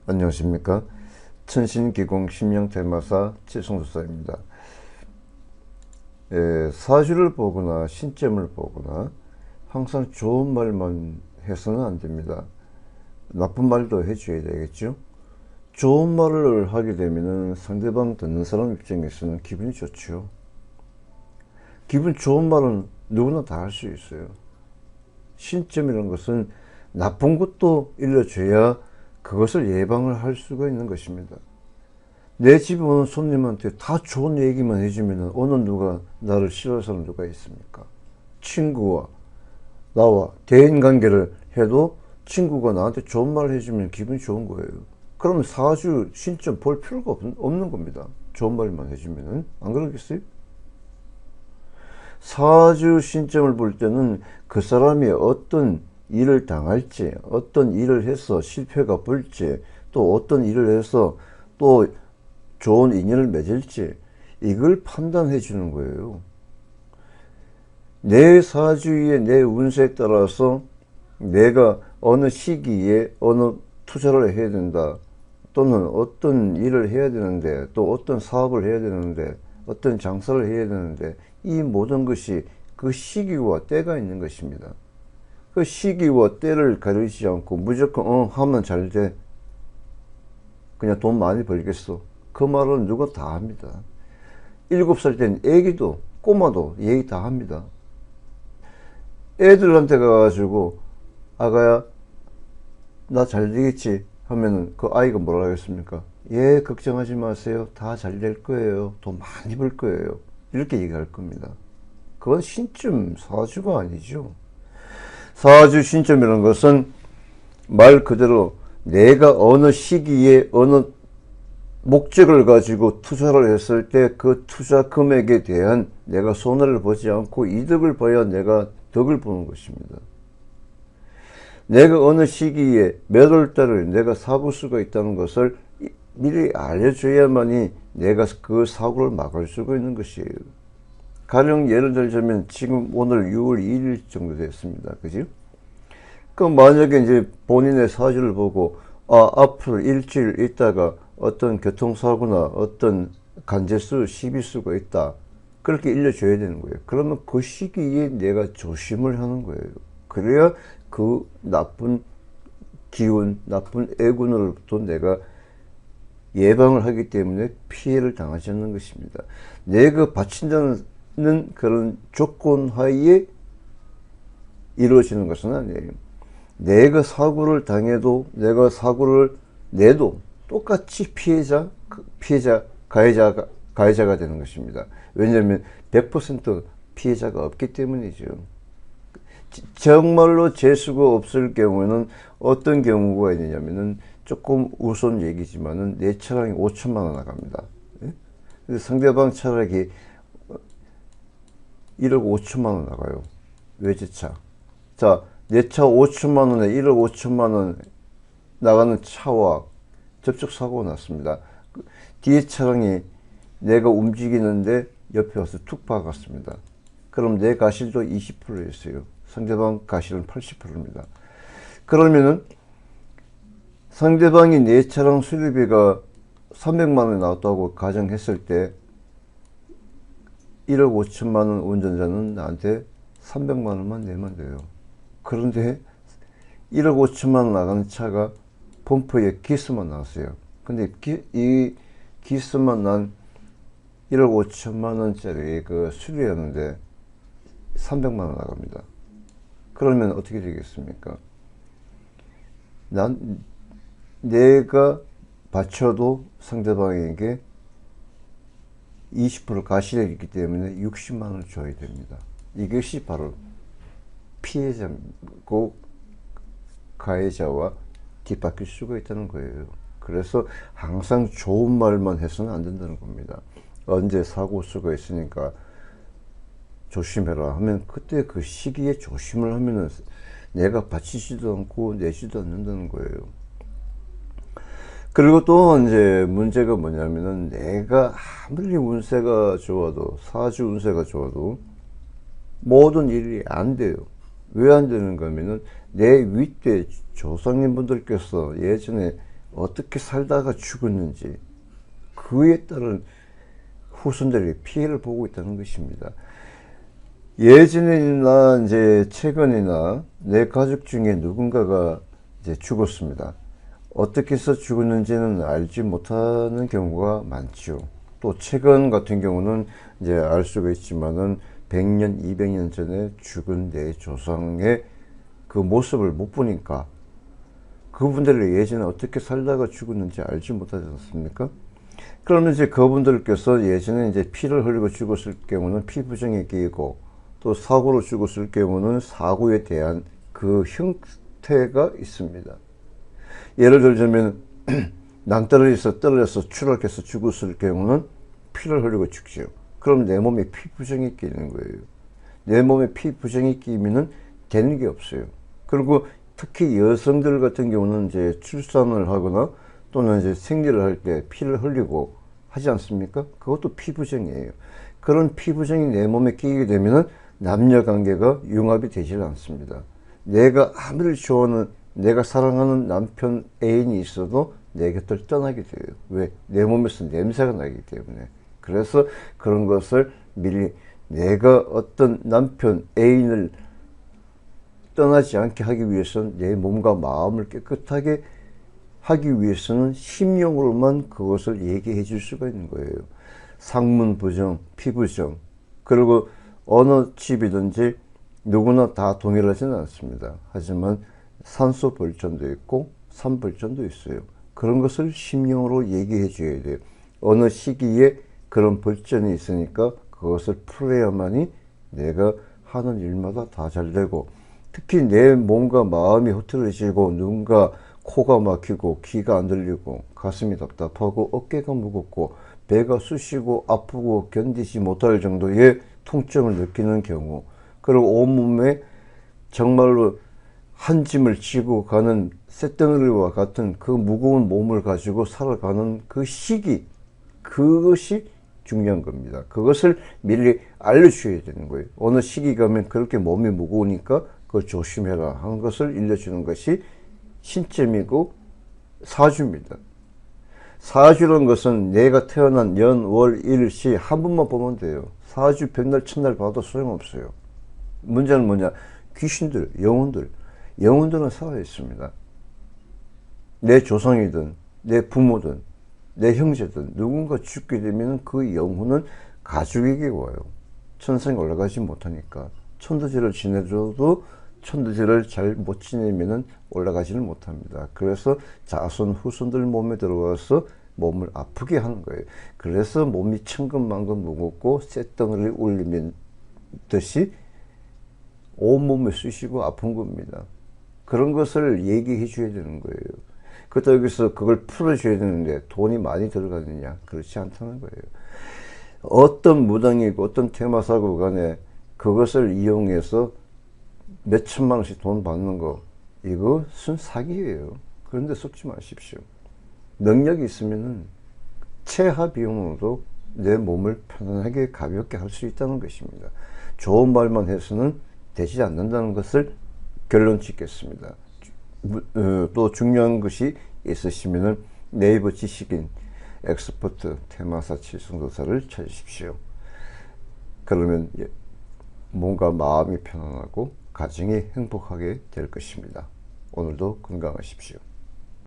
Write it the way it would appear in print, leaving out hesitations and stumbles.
안녕하십니까. 천신기공 심령테마사 최성수사입니다. 사주를 보거나 신점을 보거나 항상 좋은 말만 해서는 안 됩니다. 나쁜 말도 해줘야 되겠죠. 좋은 말을 하게 되면 상대방 듣는 사람 입장에서는 기분이 좋죠. 기분 좋은 말은 누구나 다 할 수 있어요. 신점이라는 것은 나쁜 것도 일러줘야 그것을 예방을 할 수가 있는 것입니다. 내 집에 오는 손님한테 다 좋은 얘기만 해주면 어느 누가 나를 싫어할 사람 누가 있습니까? 친구와 나와 대인관계를 해도 친구가 나한테 좋은 말 해주면 기분이 좋은 거예요. 그러면 사주 신점 볼 필요가 없는 겁니다. 좋은 말만 해주면은. 안 그러겠어요? 사주 신점을 볼 때는 그 사람이 어떤 일을 당할지, 어떤 일을 해서 실패가 볼지, 또 어떤 일을 해서 또 좋은 인연을 맺을지, 이걸 판단해 주는 거예요. 내 사주의 내 운세에 따라서 내가 어느 시기에 어느 투자를 해야 된다, 또는 어떤 일을 해야 되는데, 또 어떤 사업을 해야 되는데, 어떤 장사를 해야 되는데, 이 모든 것이 그 시기와 때가 있는 것입니다. 그 시기와 때를 가리지 않고 무조건 하면 잘 돼, 그냥 돈 많이 벌겠어, 그 말은 누가 다 합니다. 7살 땐 애기도 꼬마도 얘기 다 합니다. 애들한테 가가지고 아가야 나 잘 되겠지 하면은 그 아이가 뭐라 하겠습니까? 예, 걱정하지 마세요, 다 잘 될 거예요, 돈 많이 벌 거예요, 이렇게 얘기할 겁니다. 그건 신점 사주가 아니죠. 사주 신점이라는 것은 말 그대로 내가 어느 시기에 어느 목적을 가지고 투자를 했을 때 그 투자 금액에 대한 내가 손해를 보지 않고 이득을 봐야 내가 덕을 보는 것입니다. 내가 어느 시기에 몇 월달에 내가 사고 수가 있다는 것을 미리 알려줘야만이 내가 그 사고를 막을 수가 있는 것이에요. 가령 예를 들자면 지금 오늘 6월 2일 정도 됐습니다. 그죠? 그럼 만약에 이제 본인의 사주를 보고 앞으로 일주일 있다가 어떤 교통사고나 어떤 간제수, 시비수가 있다, 그렇게 일러줘야 되는 거예요. 그러면 그 시기에 내가 조심을 하는 거예요. 그래야 그 나쁜 기운, 나쁜 애군으로부터 내가 예방을 하기 때문에 피해를 당하지 않는 것입니다. 내가 바친다는 그런 조건 하에 이루어지는 것은 아니에요. 내가 사고를 당해도, 내가 사고를 내도 똑같이 가해자가 되는 것입니다. 왜냐하면 100% 피해자가 없기 때문이죠. 정말로 재수가 없을 경우에는 어떤 경우가 있느냐면은, 조금 우스운 얘기지만은 내 차량이 5천만 원 나갑니다. 예? 상대방 차량이 1억 5천만 원 나가요. 외제차. 자, 내 차 5천만 원에 1억 5천만 원 나가는 차와 접촉사고가 났습니다. 뒤에 차량이 내가 움직이는데 옆에 와서 툭 박았습니다. 그럼 내 가실도 20%였어요. 상대방 가실은 80%입니다. 그러면은 상대방이 내 차량 수리비가 300만 원이 나왔다고 가정했을 때 1억 5천만 원 운전자는 나한테 300만 원만 내면 돼요. 그런데 1억 5천만 원 나가는 차가 범퍼에 기스만 나왔어요. 근데 이 기스만 난 1억 5천만 원짜리 그 수리였는데 300만 원 나갑니다. 그러면 어떻게 되겠습니까? 내가 바쳐도 상대방에게 20% 가실이 있기 때문에 60만 원을 줘야 됩니다. 이것이 바로 피해자고 가해자와 뒤바뀔 수가 있다는 거예요. 그래서 항상 좋은 말만 해서는 안 된다는 겁니다. 언제 사고 수가 있으니까 조심해라 하면 그때 그 시기에 조심을 하면은 내가 바치지도 않고 내지도 않는다는 거예요. 그리고 또 이제 문제가 뭐냐면은, 내가 아무리 운세가 좋아도, 사주 운세가 좋아도 모든 일이 안 돼요. 왜 안 되는가 하면은, 내 윗대 조상님 분들께서 예전에 어떻게 살다가 죽었는지 그에 따른 후손들이 피해를 보고 있다는 것입니다. 예전이나 이제 최근이나 내 가족 중에 누군가가 이제 죽었습니다. 어떻게 해서 죽었는지는 알지 못하는 경우가 많죠. 또 최근 같은 경우는 이제 알 수가 있지만은 100년, 200년 전에 죽은 내 조상의 그 모습을 못 보니까 그분들이 예전에 어떻게 살다가 죽었는지 알지 못하지 않습니까? 그러면 이제 그분들께서 예전에 이제 피를 흘리고 죽었을 경우는 피부정에 끼고 또 사고로 죽었을 경우는 사고에 대한 그 형태가 있습니다. 예를 들자면 낭떠러지에서 떨어져서 추락해서 죽었을 경우는 피를 흘리고 죽죠. 그럼 내 몸에 피부정이 끼는 거예요. 내 몸에 피부정이 끼면은 되는 게 없어요. 그리고 특히 여성들 같은 경우는 이제 출산을 하거나 또는 이제 생리를 할 때 피를 흘리고 하지 않습니까? 그것도 피부정이에요. 그런 피부정이 내 몸에 끼게 되면은 남녀 관계가 융합이 되질 않습니다. 내가 아무리 좋아하는, 내가 사랑하는 남편 애인이 있어도 내 곁을 떠나게 돼요. 왜? 내 몸에서 냄새가 나기 때문에. 그래서 그런 것을 미리 내가 어떤 남편 애인을 떠나지 않게 하기 위해서는 내 몸과 마음을 깨끗하게 하기 위해서는 심령으로만 그것을 얘기해 줄 수가 있는 거예요. 상문 부정, 피부정, 그리고 어느 집이든지 누구나 다 동일하지는 않습니다. 하지만 산소 벌전도 있고 산 벌전도 있어요. 그런 것을 심령으로 얘기해 줘야 돼요. 어느 시기에 그런 벌전이 있으니까 그것을 풀어야만이 내가 하는 일마다 다 잘 되고, 특히 내 몸과 마음이 흐트러지고 누군가 코가 막히고 귀가 안 들리고 가슴이 답답하고 어깨가 무겁고 배가 쑤시고 아프고 견디지 못할 정도의 통증을 느끼는 경우, 그리고 온몸에 정말로 한 짐을 지고 가는 쇳덩어리와 같은 그 무거운 몸을 가지고 살아가는 그 시기, 그것이 중요한 겁니다. 그것을 미리 알려주셔야 되는 거예요. 어느 시기 가면 그렇게 몸이 무거우니까 그걸 조심해라 하는 것을 알려주는 것이 신점이고 사주입니다. 사주라는 것은 내가 태어난 연, 월, 일, 시 한 번만 보면 돼요. 사주 백날 첫날 봐도 소용없어요. 문제는 뭐냐? 귀신들, 영혼들은 살아있습니다. 내 조상이든 내 부모든 내 형제든 누군가 죽게 되면 그 영혼은 가족에게 와요. 천상에 올라가지 못하니까. 천도제를 지내줘도 천도제를 잘 못 지내면 올라가지는 못합니다. 그래서 자손 후손들 몸에 들어와서 몸을 아프게 하는 거예요. 그래서 몸이 천근만근 무겁고 쇳덩어리를 울리면 듯이 온몸에 쑤시고 아픈 겁니다. 그런 것을 얘기해 줘야 되는 거예요. 그렇다고 여기서 그걸 풀어줘야 되는데 돈이 많이 들어가느냐? 그렇지 않다는 거예요. 어떤 무당이고 어떤 테마사고 간에 그것을 이용해서 몇 천만 원씩 돈 받는 거, 이것은 사기예요. 그런데 속지 마십시오. 능력이 있으면은 최하 비용으로도 내 몸을 편안하게 가볍게 할 수 있다는 것입니다. 좋은 말만 해서는 되지 않는다는 것을 결론 짓겠습니다. 또 중요한 것이 있으시면은 네이버 지식인 엑스퍼트 테마사 칠성도사를 찾으십시오. 그러면 몸과 마음이 편안하고 가정이 행복하게 될 것입니다. 오늘도 건강하십시오.